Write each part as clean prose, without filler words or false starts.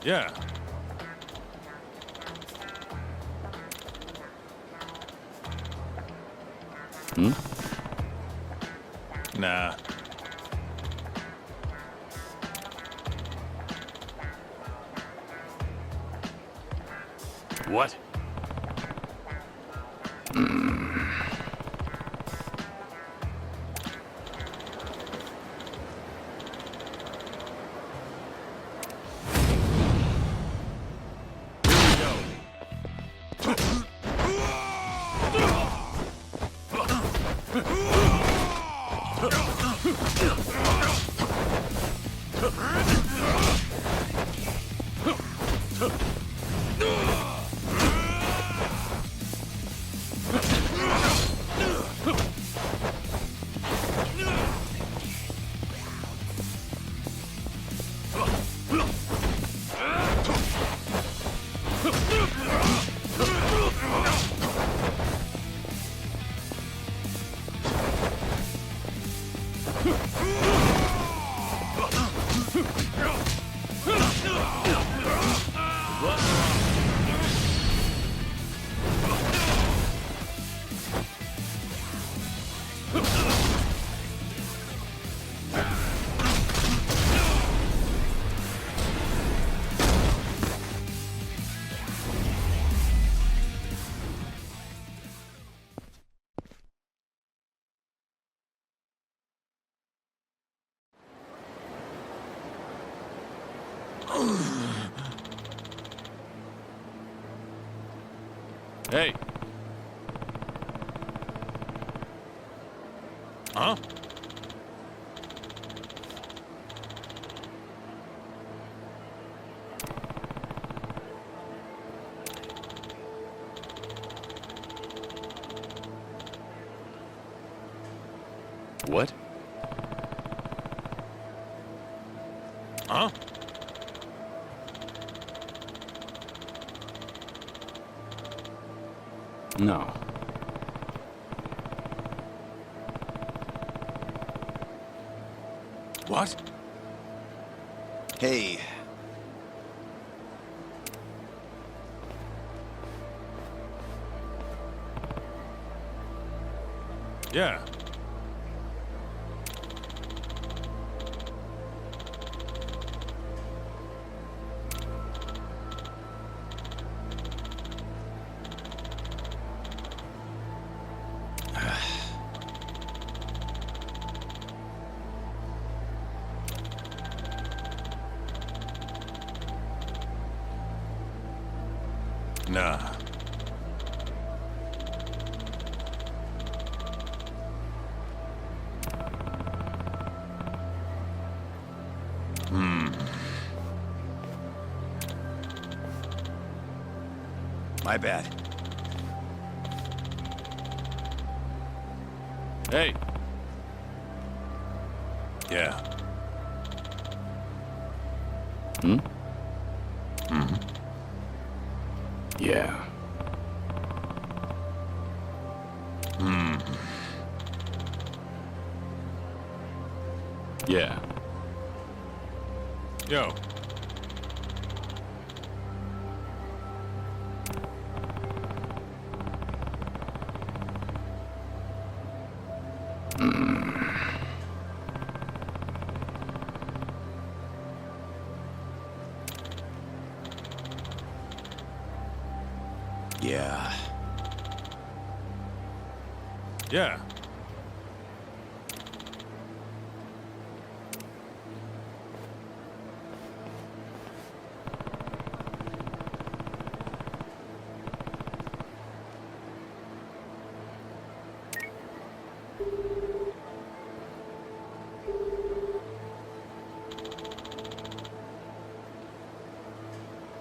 Yeah. Hmm? Nah. What? Hey. Huh? What? Huh? No. What? Hey, Yeah. Nah. my bad. Hey. Yeah. Hmm? Hmm. Yeah. Hmm. Yeah. Yo. Yeah. Yeah.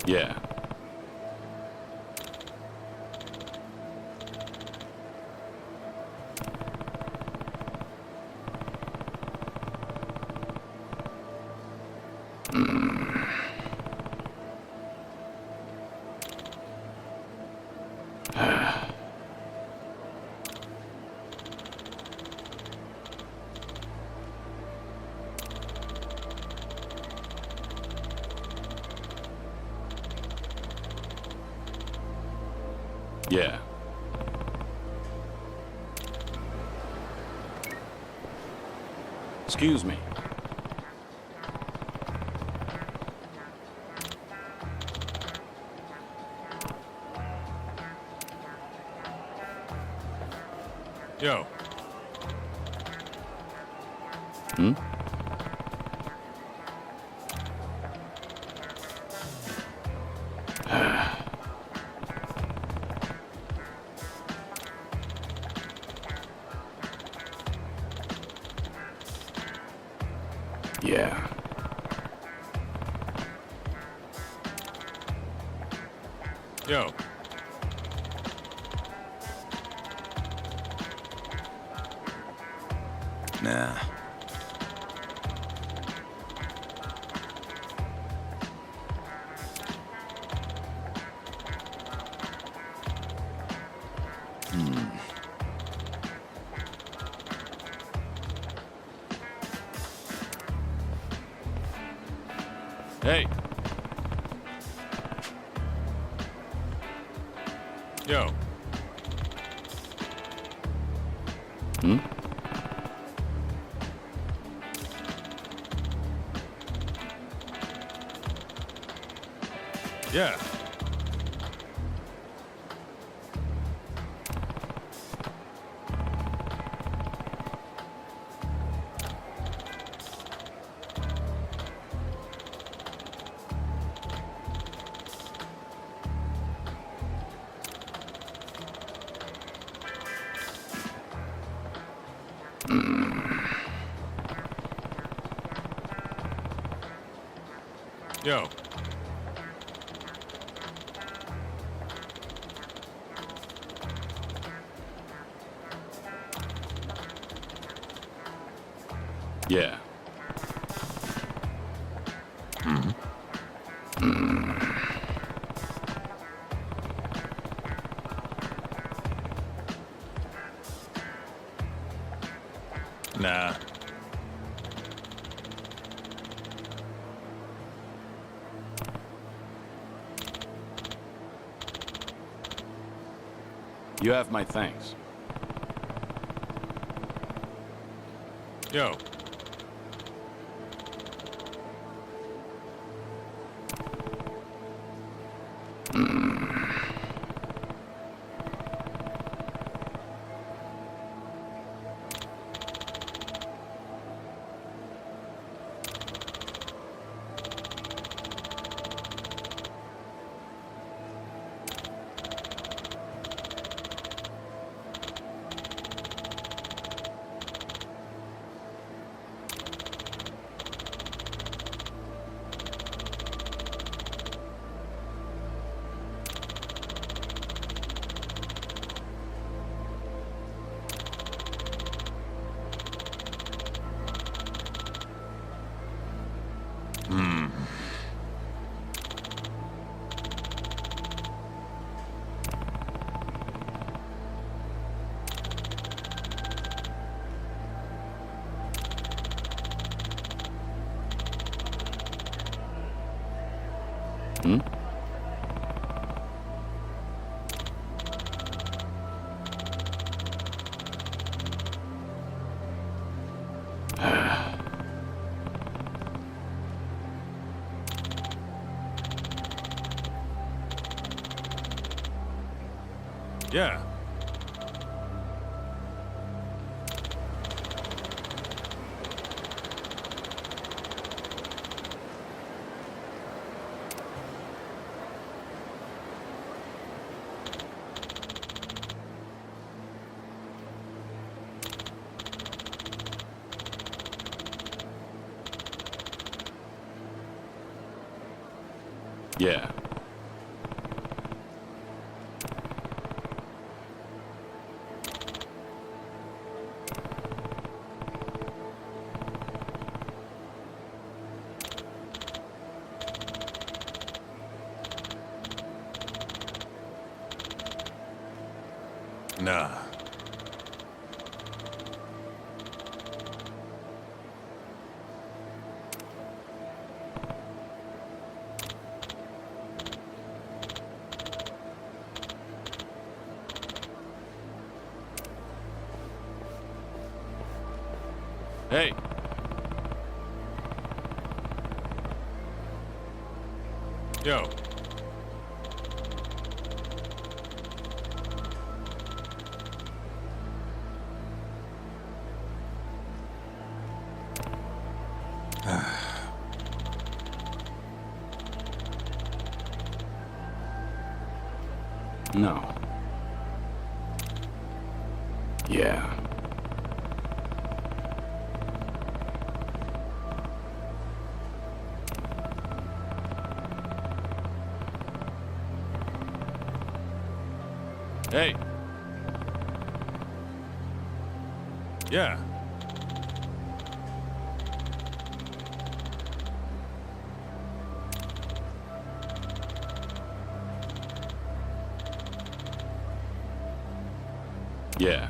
Yeah. Yeah. Excuse me. Yo. Hmm? Yeah. Yo. Nah. Hey. Yo. Hmm? Yeah. Yo. Yeah. Nah. You have my thanks. Yo. Hmm? Yeah. Yeah. Nah. Hey. Yo. No. Yeah. Hey. Yeah. Yeah.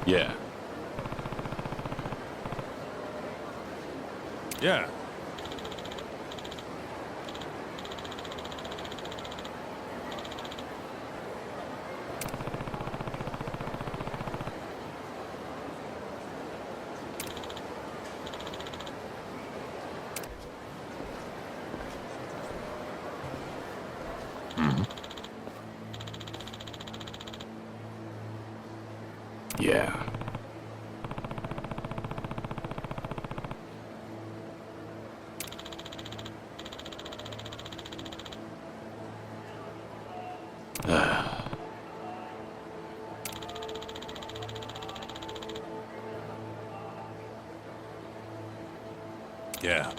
Yeah. Yeah. Yeah. Yeah.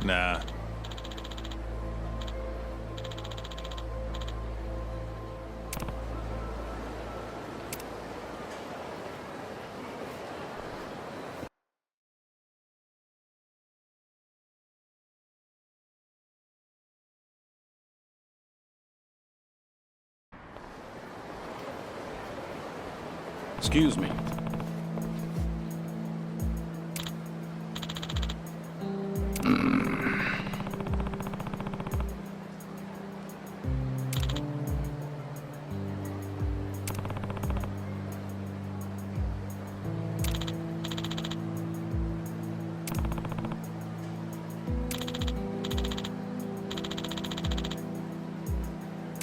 Nah. Excuse me.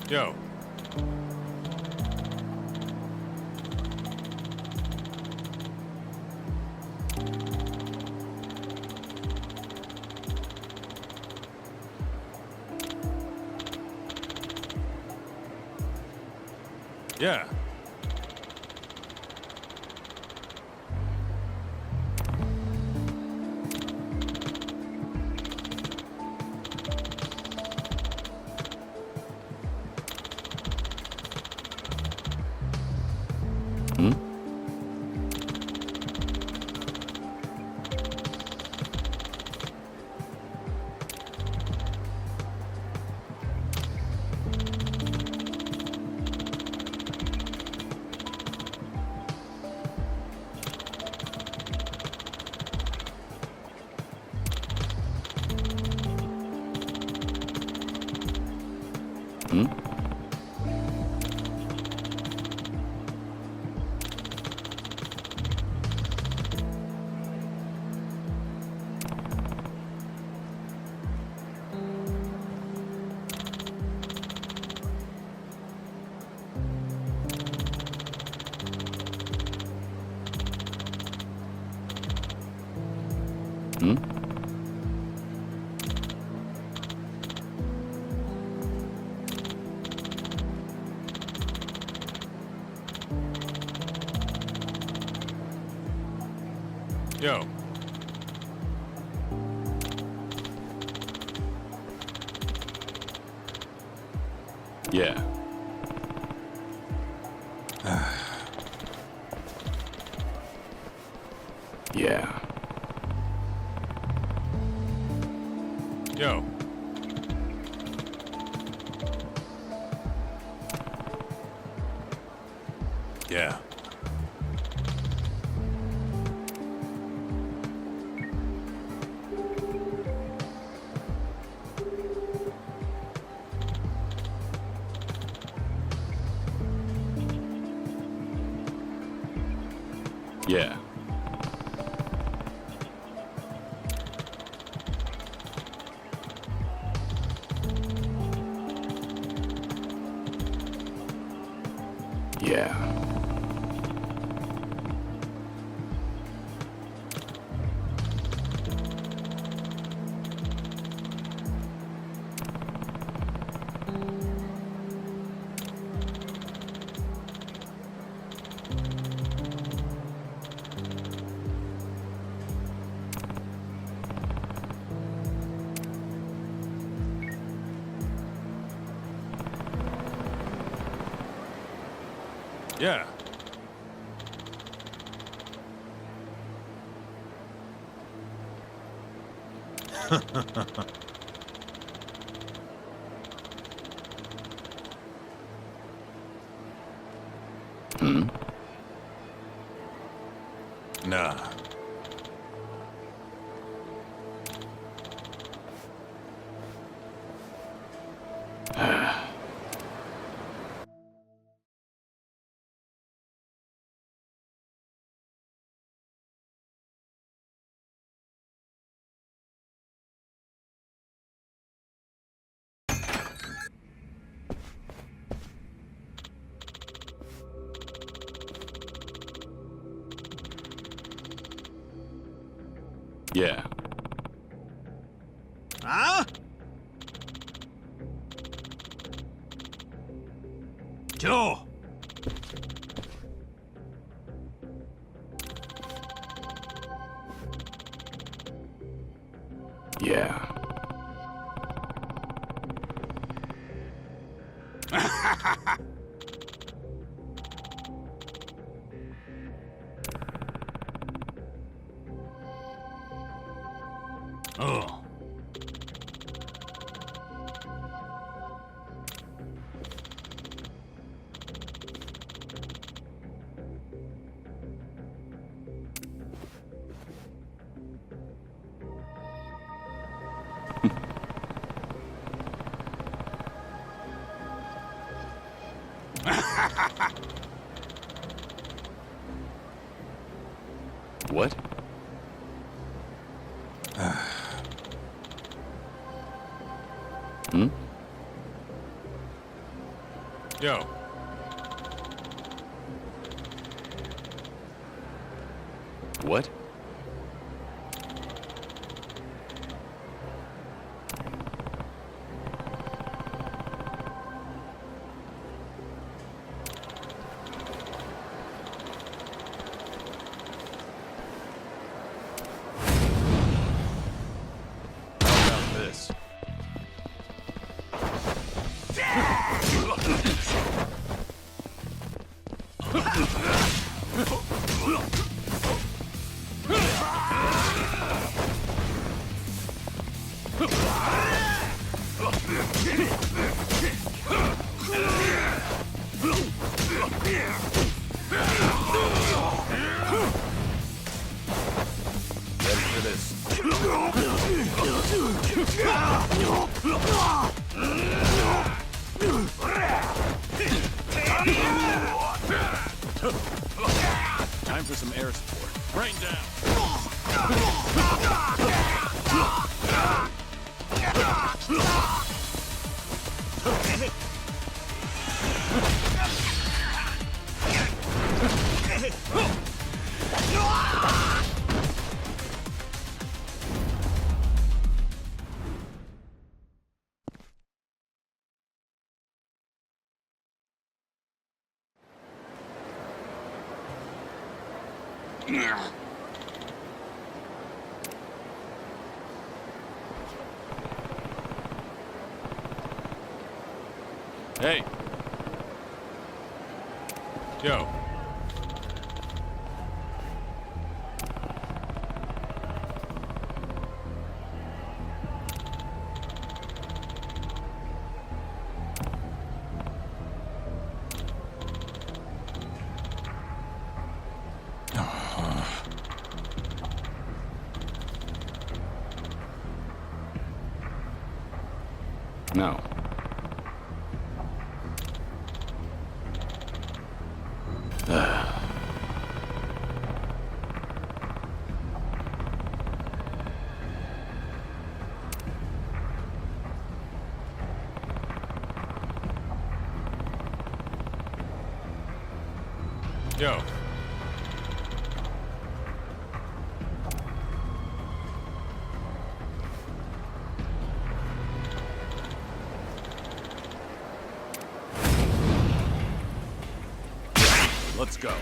Yo. Yeah. Hmm? Hmm? Hmm? Yo. Yeah. Yeah. Yo. Yeah. Yeah. Yeah. Yeah. Hmm? Nah. Yeah. Huh? Joe. Yeah. Oh. What? Hmm? Yo. What? How about this? Ready for this? Time for some air support. Rain down. Hey. Yo. No. Yo. Let's go.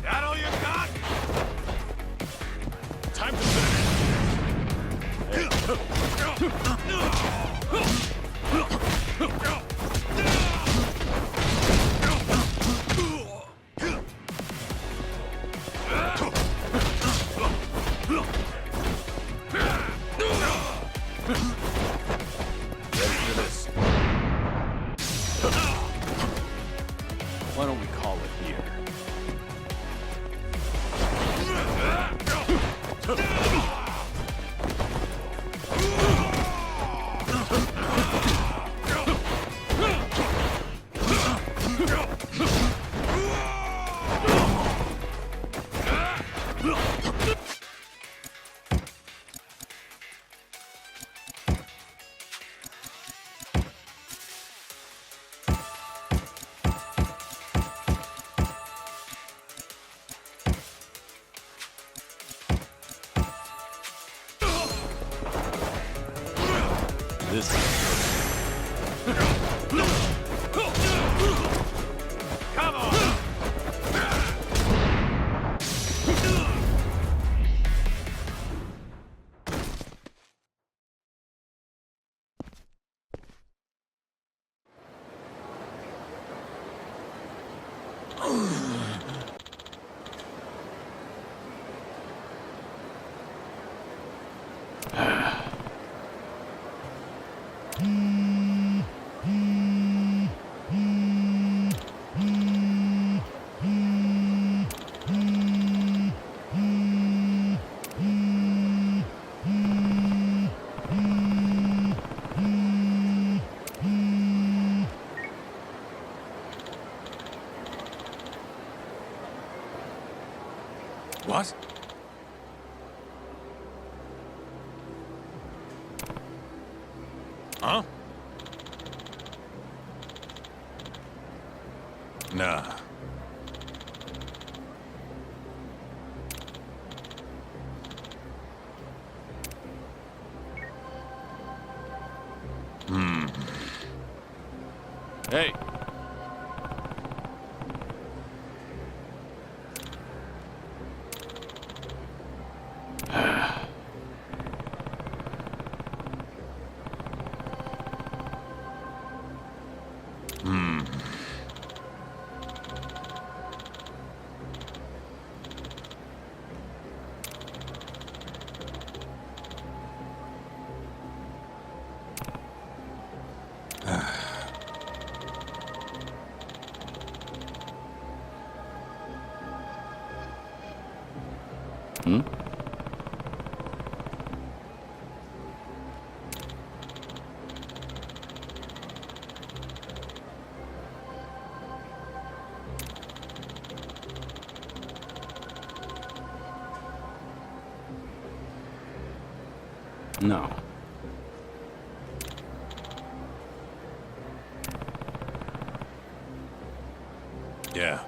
That all you got? Time to finish. Ready for this? Why don't we call it here? This is Come on! What? Huh? Nah. Hey. Hmm? No. Yeah.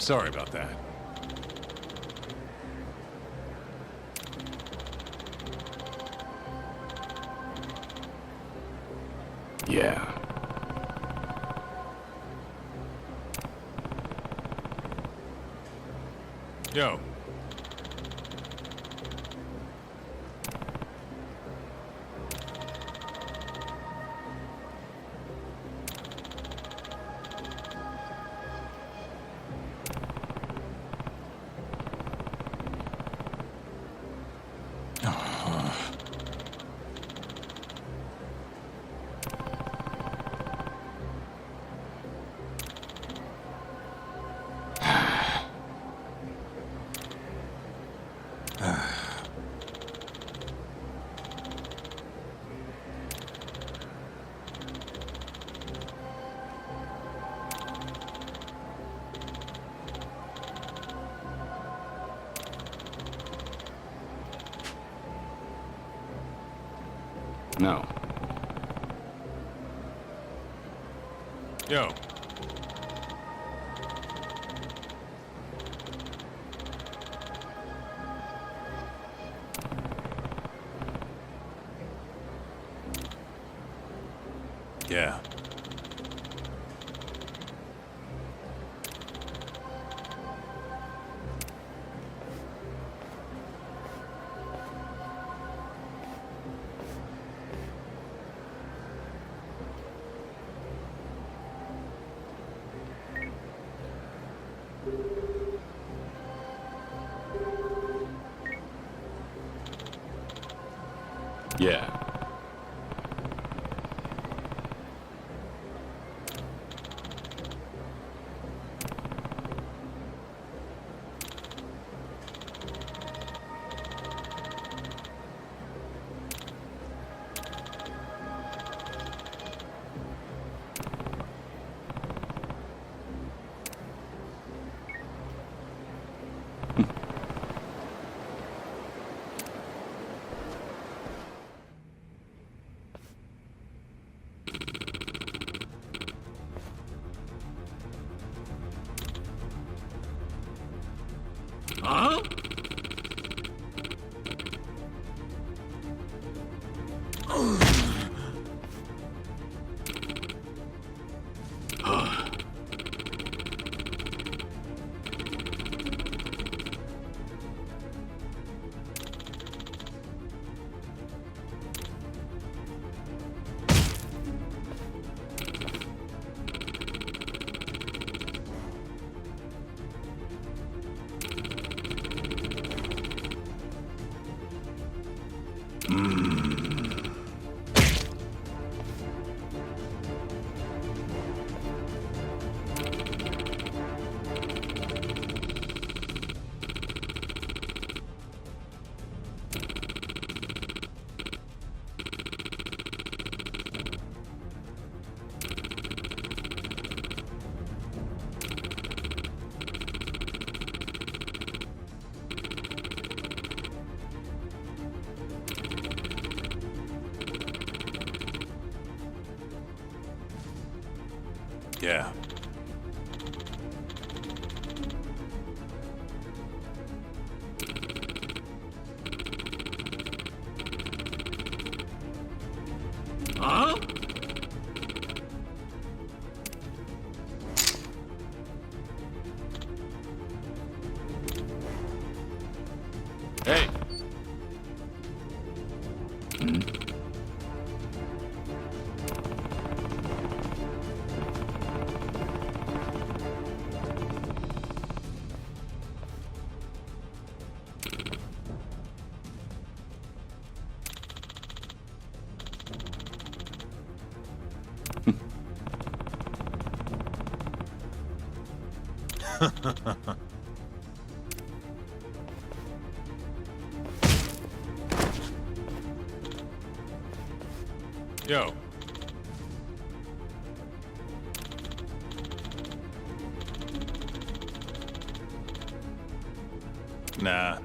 Sorry about that. Yeah. Yo. No. Yo. Yeah. Yeah. Yeah. Huh? Hey. Yo. Nah.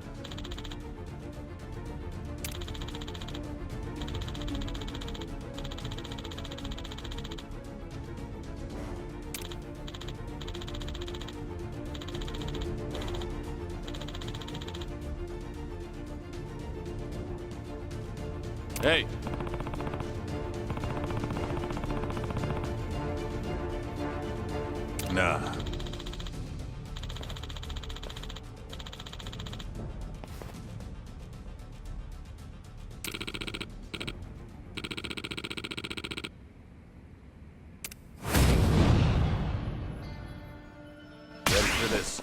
Hey. Nah. Ready for this?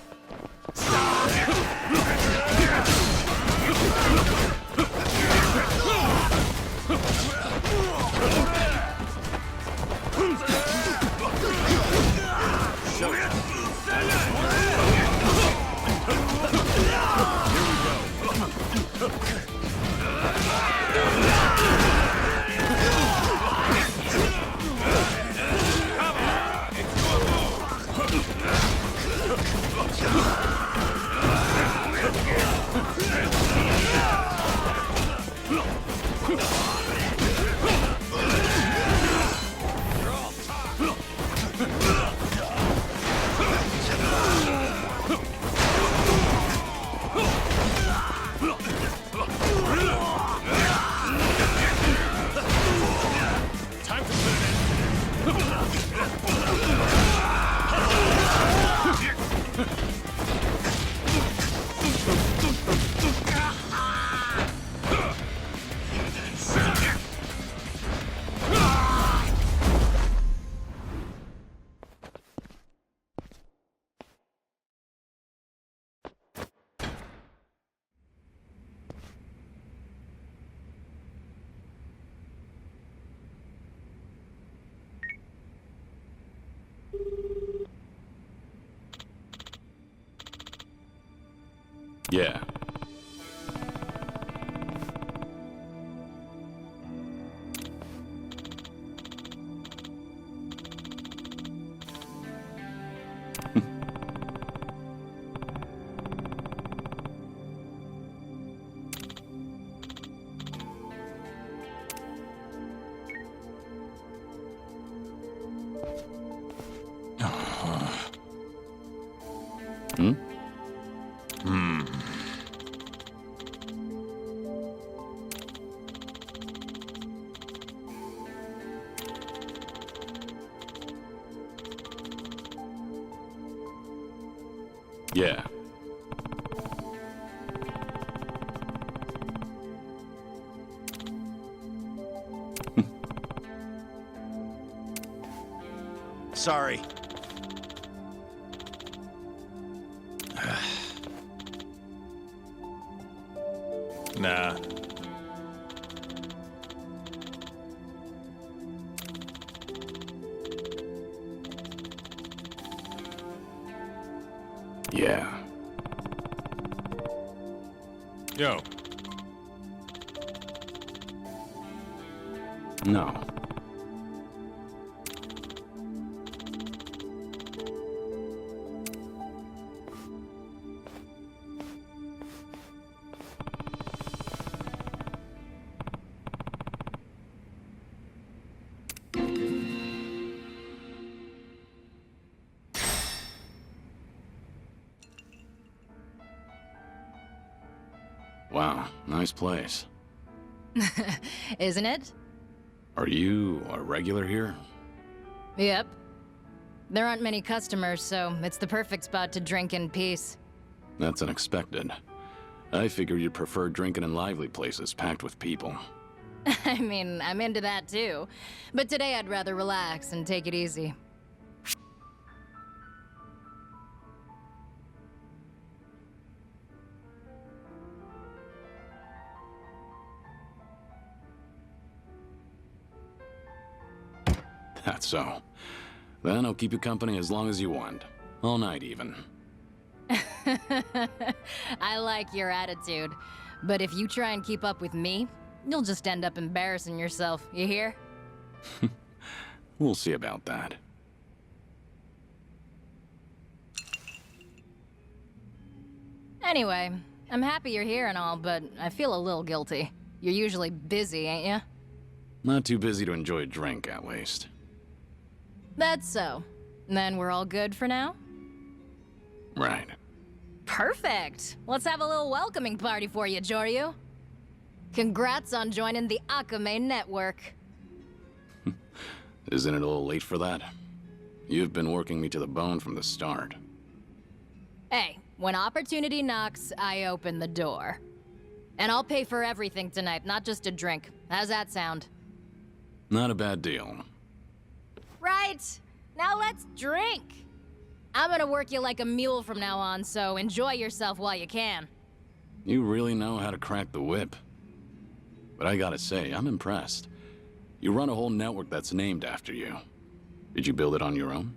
Time to put Yeah. Hmm? Yeah. Sorry. Nah. Yeah. Yo. No. Wow, nice place. Isn't it? Are you a regular here? Yep. There aren't many customers, so it's the perfect spot to drink in peace. That's unexpected. I figured you'd prefer drinking in lively places packed with people. I mean, I'm into that too. But today I'd rather relax and take it easy. That's so. Then I'll keep you company as long as you want. All night, even. I like your attitude. But if you try and keep up with me, you'll just end up embarrassing yourself, you hear? We'll see about that. Anyway, I'm happy you're here and all, but I feel a little guilty. You're usually busy, ain't ya? Not too busy to enjoy a drink, at least. That's so. Then we're all good for now? Right. Perfect! Let's have a little welcoming party for you, Joryu. Congrats on joining the Akame network. Isn't it a little late for that? You've been working me to the bone from the start. Hey, when opportunity knocks, I open the door. And I'll pay for everything tonight, not just a drink. How's that sound? Not a bad deal. Right! Now let's drink! I'm gonna work you like a mule from now on, so enjoy yourself while you can. You really know how to crack the whip. But I gotta say, I'm impressed. You run a whole network that's named after you. Did you build it on your own?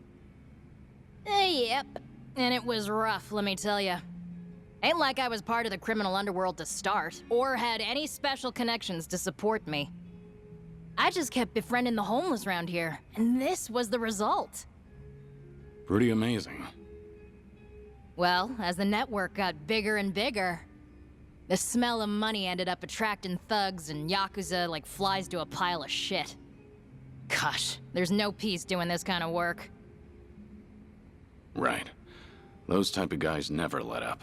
Yep. And it was rough, let me tell ya. Ain't like I was part of the criminal underworld to start, or had any special connections to support me. I just kept befriending the homeless around here, and this was the result. Pretty amazing. Well, as the network got bigger and bigger, the smell of money ended up attracting thugs and yakuza like flies to a pile of shit. Gosh, there's no peace doing this kind of work. Right. Those type of guys never let up.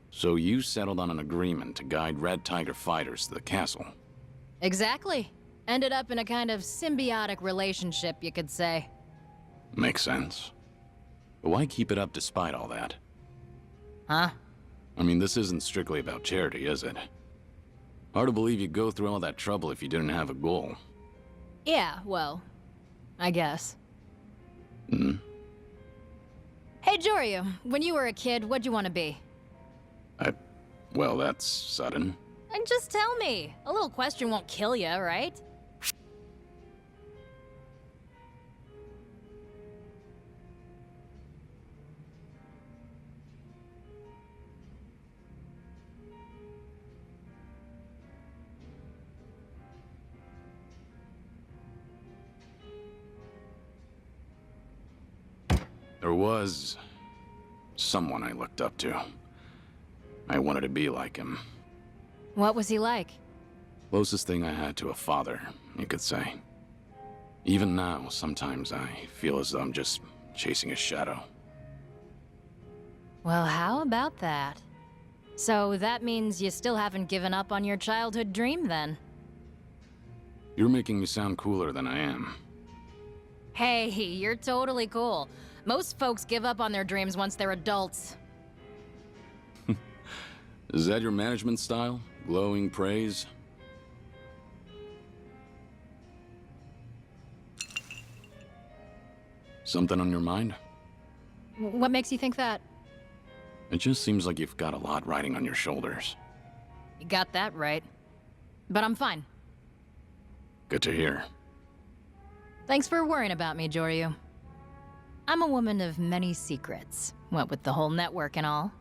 So you settled on an agreement to guide Red Tiger fighters to the castle. Exactly. Ended up in a kind of symbiotic relationship, you could say. Makes sense. But why keep it up despite all that? Huh? I mean, this isn't strictly about charity, is it? Hard to believe you'd go through all that trouble if you didn't have a goal. Yeah, well, I guess. Hmm? Hey, Joryu, when you were a kid, what'd you want to be? Well, that's sudden. And just tell me. A little question won't kill you, right? There was someone I looked up to. I wanted to be like him. What was he like? Closest thing I had to a father, you could say. Even now, sometimes I feel as though I'm just chasing a shadow. Well, how about that? So that means you still haven't given up on your childhood dream, then? You're making me sound cooler than I am. Hey, you're totally cool. Most folks give up on their dreams once they're adults. Is that your management style? Glowing praise? Something on your mind? What makes you think that? It just seems like you've got a lot riding on your shoulders. You got that right. But I'm fine. Good to hear. Thanks for worrying about me, Joryu. I'm a woman of many secrets, what with the whole network and all.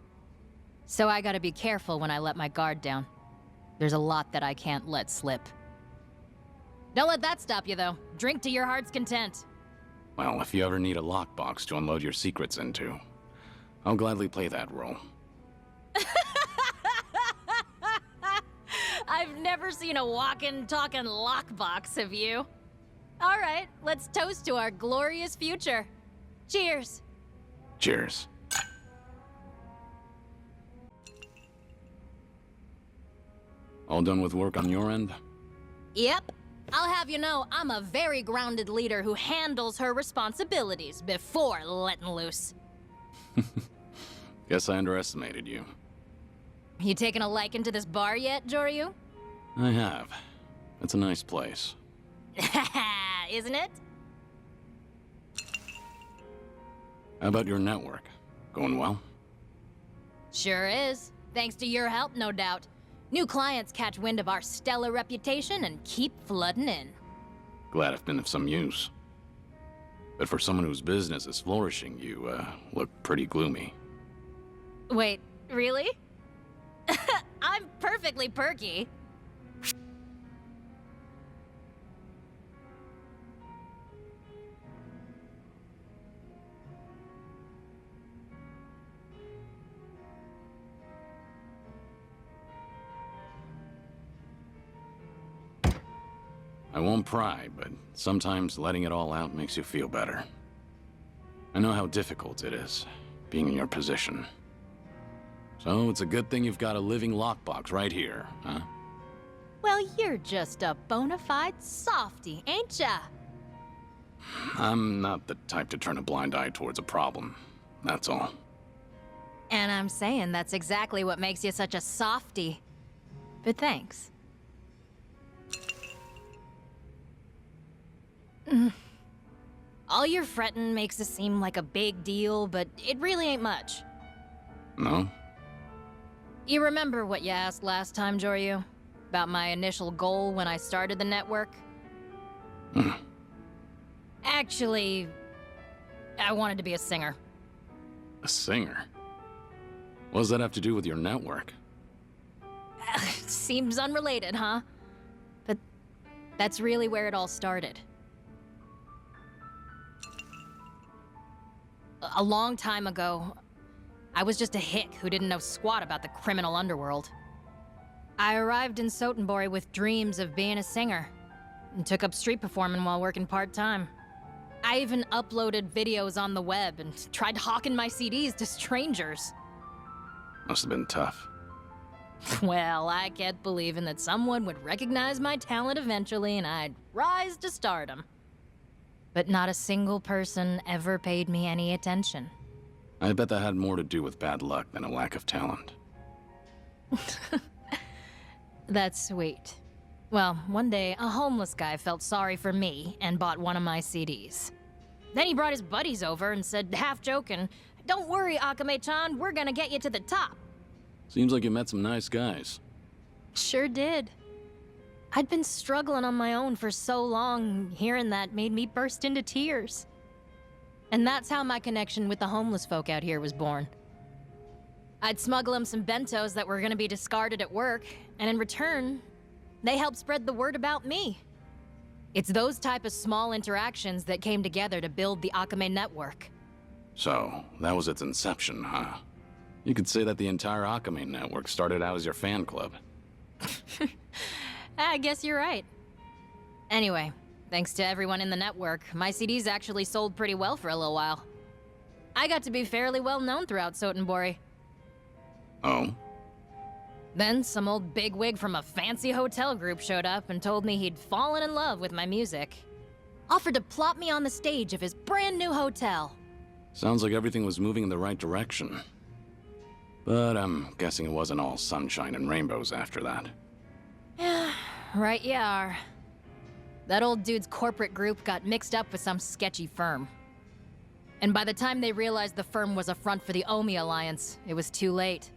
So I gotta be careful when I let my guard down. There's a lot that I can't let slip. Don't let that stop you, though. Drink to your heart's content. Well, if you ever need a lockbox to unload your secrets into, I'll gladly play that role. I've never seen a walking, talking lockbox, have you? All right, let's toast to our glorious future. Cheers. Cheers. All done with work on your end? Yep. I'll have you know, I'm a very grounded leader who handles her responsibilities before letting loose. Guess I underestimated you. You taking a liking to this bar yet, Joryu? I have. It's a nice place. Isn't it? How about your network? Going well? Sure is. Thanks to your help, no doubt. New clients catch wind of our stellar reputation and keep flooding in. Glad I've been of some use. But for someone whose business is flourishing, you, look pretty gloomy. Wait, really? I'm perfectly perky. I won't pry, but sometimes letting it all out makes you feel better. I know how difficult it is, being in your position. So it's a good thing you've got a living lockbox right here, huh? Well, you're just a bona fide softie, ain't ya? I'm not the type to turn a blind eye towards a problem, that's all. And I'm saying that's exactly what makes you such a softie. But thanks. All your fretting makes it seem like a big deal, but it really ain't much. No? You remember what you asked last time, Joryu? About my initial goal when I started the network? Actually, I wanted to be a singer. A singer? What does that have to do with your network? Seems unrelated, huh? But that's really where it all started. A long time ago, I was just a hick who didn't know squat about the criminal underworld. I arrived in Sotenbori with dreams of being a singer, and took up street performing while working part-time. I even uploaded videos on the web and tried hawking my CDs to strangers. Must have been tough. Well, I kept believing that someone would recognize my talent eventually and I'd rise to stardom. But not a single person ever paid me any attention. I bet that had more to do with bad luck than a lack of talent. That's sweet. Well, one day, a homeless guy felt sorry for me and bought one of my CDs. Then he brought his buddies over and said, half joking, "Don't worry, Akame-chan, we're gonna get you to the top." Seems like you met some nice guys. Sure did. I'd been struggling on my own for so long, hearing that made me burst into tears. And that's how my connection with the homeless folk out here was born. I'd smuggle them some bentos that were gonna be discarded at work, and in return, they helped spread the word about me. It's those type of small interactions that came together to build the Akame network. So, that was its inception, huh? You could say that the entire Akame network started out as your fan club. I guess you're right. Anyway, thanks to everyone in the network, my CDs actually sold pretty well for a little while. I got to be fairly well known throughout Sotenbori. Oh? Then some old bigwig from a fancy hotel group showed up and told me he'd fallen in love with my music. Offered to plop me on the stage of his brand new hotel. Sounds like everything was moving in the right direction. But I'm guessing it wasn't all sunshine and rainbows after that. Yeah, right you are. That old dude's corporate group got mixed up with some sketchy firm. And by the time they realized the firm was a front for the Omi Alliance, it was too late.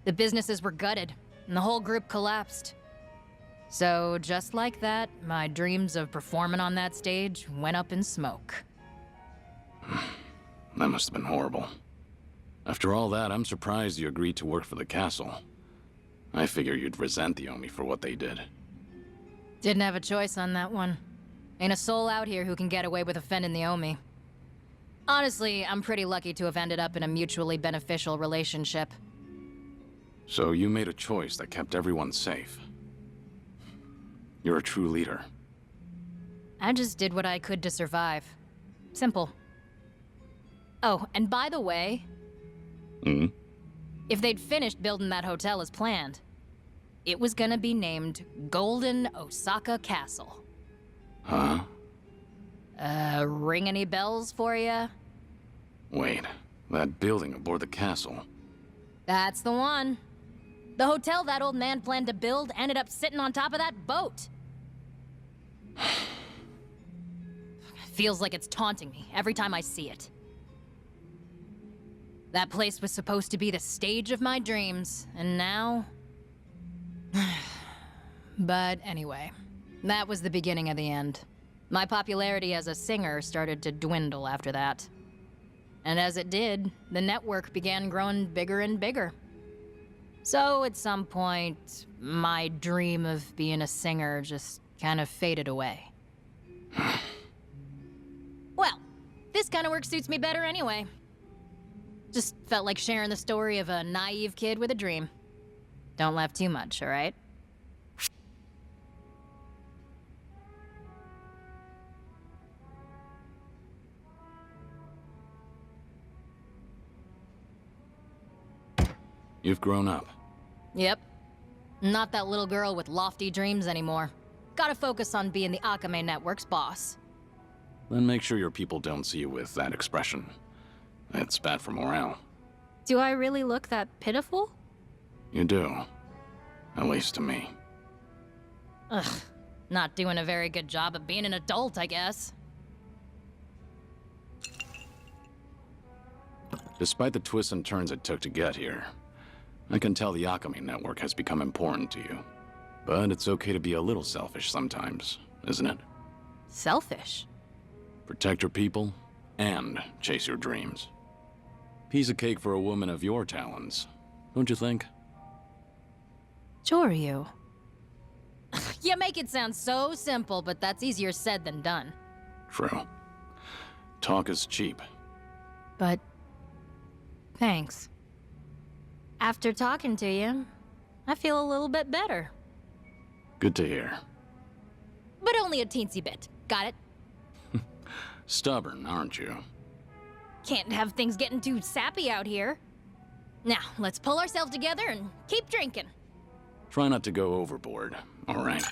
The businesses were gutted, and the whole group collapsed. So, just like that, my dreams of performing on that stage went up in smoke. That must have been horrible. After all that, I'm surprised you agreed to work for the castle. I figure you'd resent the Omi for what they did. Didn't have a choice on that one. Ain't a soul out here who can get away with offending the Omi. Honestly, I'm pretty lucky to have ended up in a mutually beneficial relationship. So you made a choice that kept everyone safe. You're a true leader. I just did what I could to survive. Simple. Oh, and by the way, Hmm? if they'd finished building that hotel as planned, It was gonna be named Golden Osaka Castle. Huh? Ring any bells for ya? Wait, that building aboard the castle. That's the one. The hotel that old man planned to build ended up sitting on top of that boat. Feels like it's taunting me every time I see it. That place was supposed to be the stage of my dreams, and now... But anyway, that was the beginning of the end. My popularity as a singer started to dwindle after that. And as it did, the network began growing bigger and bigger. So at some point, my dream of being a singer just kind of faded away. Well, this kind of work suits me better anyway. Just felt like sharing the story of a naive kid with a dream. Don't laugh too much, all right? You've grown up. Yep. Not that little girl with lofty dreams anymore. Gotta focus on being the Akame Network's boss. Then make sure your people don't see you with that expression. It's bad for morale. Do I really look that pitiful? You do. At least to me. Ugh. Not doing a very good job of being an adult, I guess. Despite the twists and turns it took to get here, I can tell the Akame Network has become important to you. But it's okay to be a little selfish sometimes, isn't it? Selfish? Protect your people, and chase your dreams. Piece of cake for a woman of your talents, don't you think? Joryu. You make it sound so simple, but that's easier said than done. True. Talk is cheap. But... thanks. After talking to you, I feel a little bit better. Good to hear. But only a teensy bit. Got it? Stubborn, aren't you? Can't have things getting too sappy out here. Now, let's pull ourselves together and keep drinking. Try not to go overboard, all right?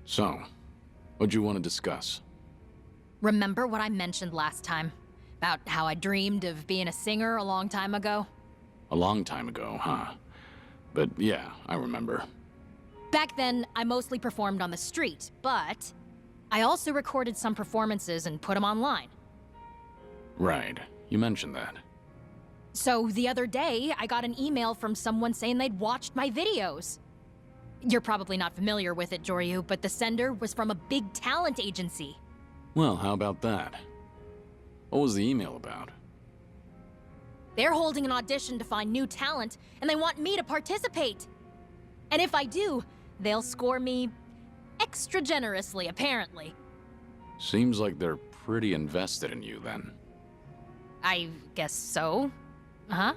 So, what'd you want to discuss? Remember what I mentioned last time? About how I dreamed of being a singer a long time ago? A long time ago, huh? But yeah, I remember. Back then, I mostly performed on the street, but I also recorded some performances and put them online. Right, you mentioned that. So the other day, I got an email from someone saying they'd watched my videos. You're probably not familiar with it, Joryu, but the sender was from a big talent agency. Well, how about that? What was the email about? They're holding an audition to find new talent, and they want me to participate. And if I do, they'll score me extra generously, apparently. Seems like they're pretty invested in you, then. I guess so. Huh?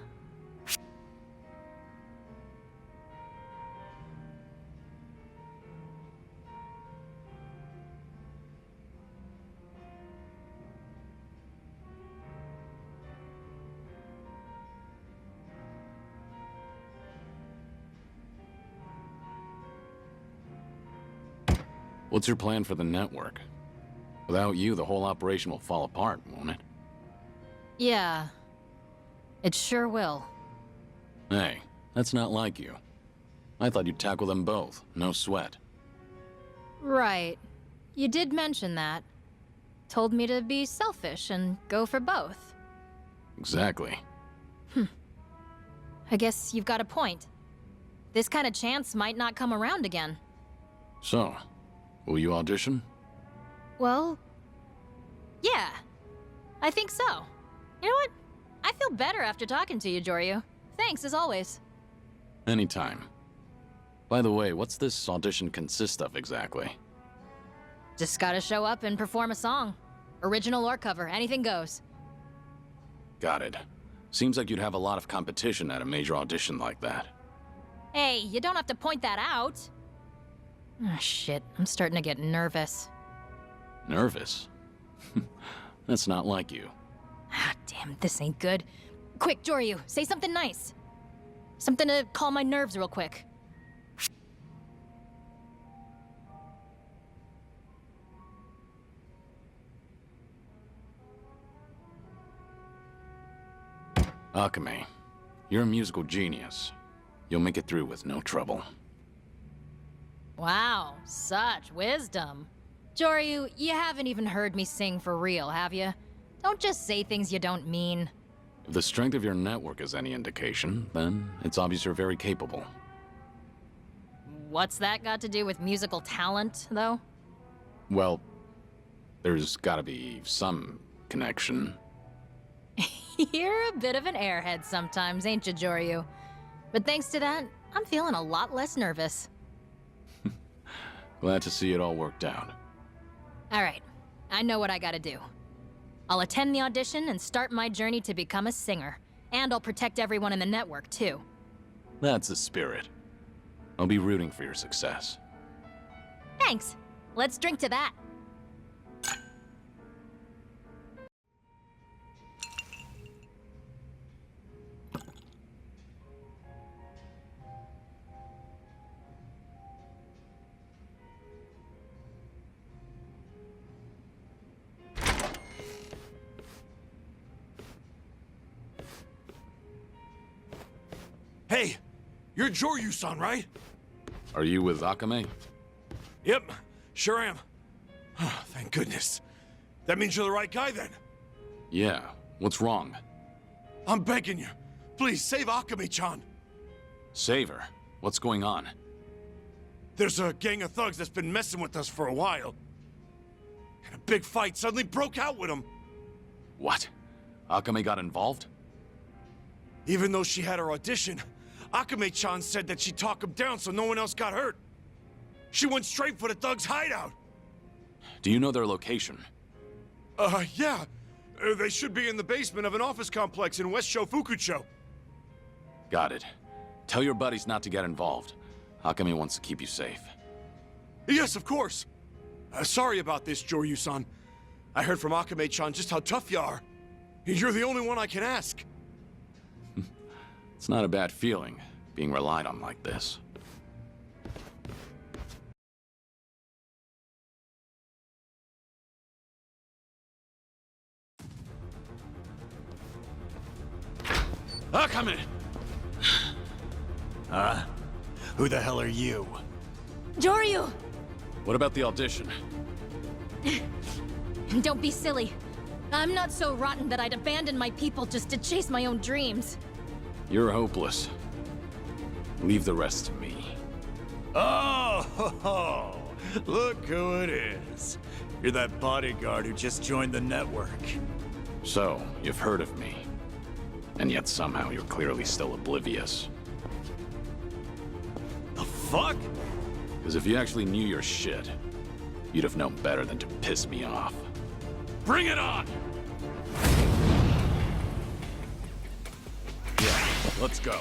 What's your plan for the network? Without you, the whole operation will fall apart, won't it? Yeah. It sure will. Hey, that's not like you. I thought you'd tackle them both, no sweat. Right. You did mention that. Told me to be selfish and go for both. Exactly. I guess you've got a point. This kind of chance might not come around again. So, will you audition? Well, yeah. I think so. You know what? I feel better after talking to you, Joryu. Thanks, as always. Anytime. By the way, what's this audition consist of exactly? Just gotta show up and perform a song. Original or cover, anything goes. Got it. Seems like you'd have a lot of competition at a major audition like that. Hey, you don't have to point that out. Ah, shit, I'm starting to get nervous. Nervous? That's not like you. Ah, damn, this ain't good. Quick, Joryu, say something nice. Something to calm my nerves real quick. Akame, you're a musical genius. You'll make it through with no trouble. Wow, such wisdom. Joryu, you haven't even heard me sing for real, have you? Don't just say things you don't mean. If the strength of your network is any indication, then it's obvious you're very capable. What's that got to do with musical talent, though? Well, there's gotta be some connection. You're a bit of an airhead sometimes, ain't you, Joryu? But thanks to that, I'm feeling a lot less nervous. Glad to see it all worked out. All right, I know what I gotta do. I'll attend the audition and start my journey to become a singer. And I'll protect everyone in the network, too. That's the spirit. I'll be rooting for your success. Thanks. Let's drink to that. Hey, you're Joryu-san, right? Are you with Akame? Yep, sure am. Thank goodness. That means you're the right guy then. Yeah. What's wrong? I'm begging you. Please save Akame-chan. Save her. What's going on? There's a gang of thugs that's been messing with us for a while. And a big fight suddenly broke out with them. What? Akame got involved? Even though she had her audition, Akame-chan said that she'd talk him down so no one else got hurt. She went straight for the thugs' hideout. Do you know their location? Yeah. They should be in the basement of an office complex in West Shofukucho. Got it. Tell your buddies not to get involved. Akame wants to keep you safe. Yes, of course. Sorry about this, Joryu-san. I heard from Akame-chan just how tough you are. You're the only one I can ask. It's not a bad feeling, being relied on like this. Akame! Who the hell are you? Joryu! What about the audition? Don't be silly. I'm not so rotten that I'd abandon my people just to chase my own dreams. You're hopeless. Leave the rest to me. Oh, look who it is. You're that bodyguard who just joined the network. So, you've heard of me. And yet somehow you're clearly still oblivious. The fuck? Because if you actually knew your shit, you'd have known better than to piss me off. Bring it on! Yeah, let's go.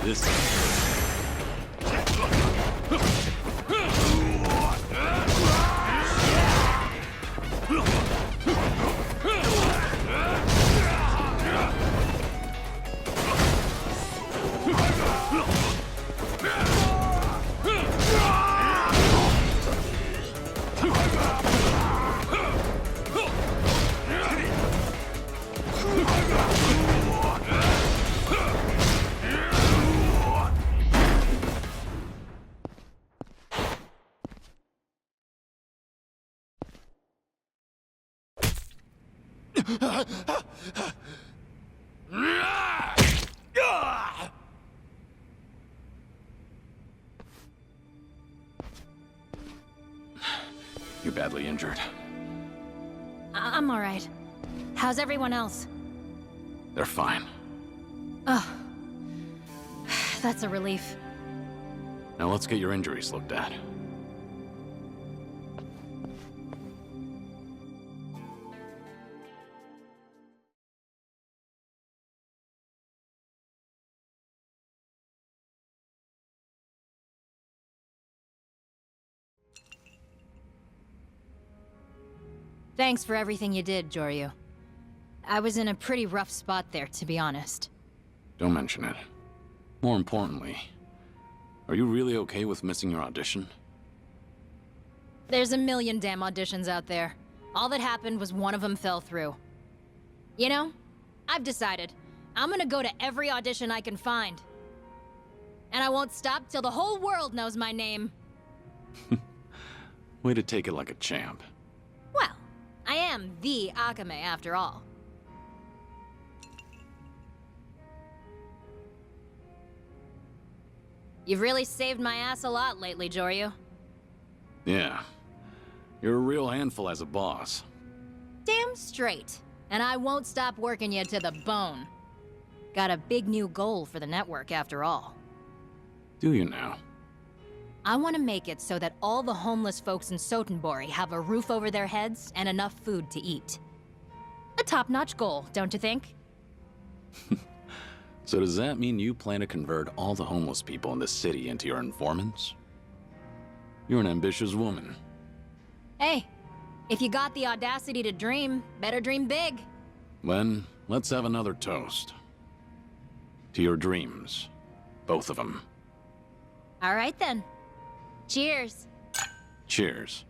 This You're badly injured. I'm alright. How's everyone else? They're fine. Oh. That's a relief. Now let's get your injuries looked at. Thanks for everything you did, Joryu. I was in a pretty rough spot there, to be honest. Don't mention it. More importantly, are you really okay with missing your audition? There's a million damn auditions out there. All that happened was one of them fell through. You know, I've decided. I'm gonna go to every audition I can find. And I won't stop till the whole world knows my name. Way to take it like a champ. Well, I am the Akame after all. You've really saved my ass a lot lately, Joryu. Yeah. You're a real handful as a boss. Damn straight. And I won't stop working you to the bone. Got a big new goal for the network after all. Do you now? I want to make it so that all the homeless folks in Sotenbori have a roof over their heads and enough food to eat. A top-notch goal, don't you think? So does that mean you plan to convert all the homeless people in the city into your informants? You're an ambitious woman. Hey, if you got the audacity to dream, better dream big. Then, let's have another toast. To your dreams. Both of them. All right then. Cheers. Cheers.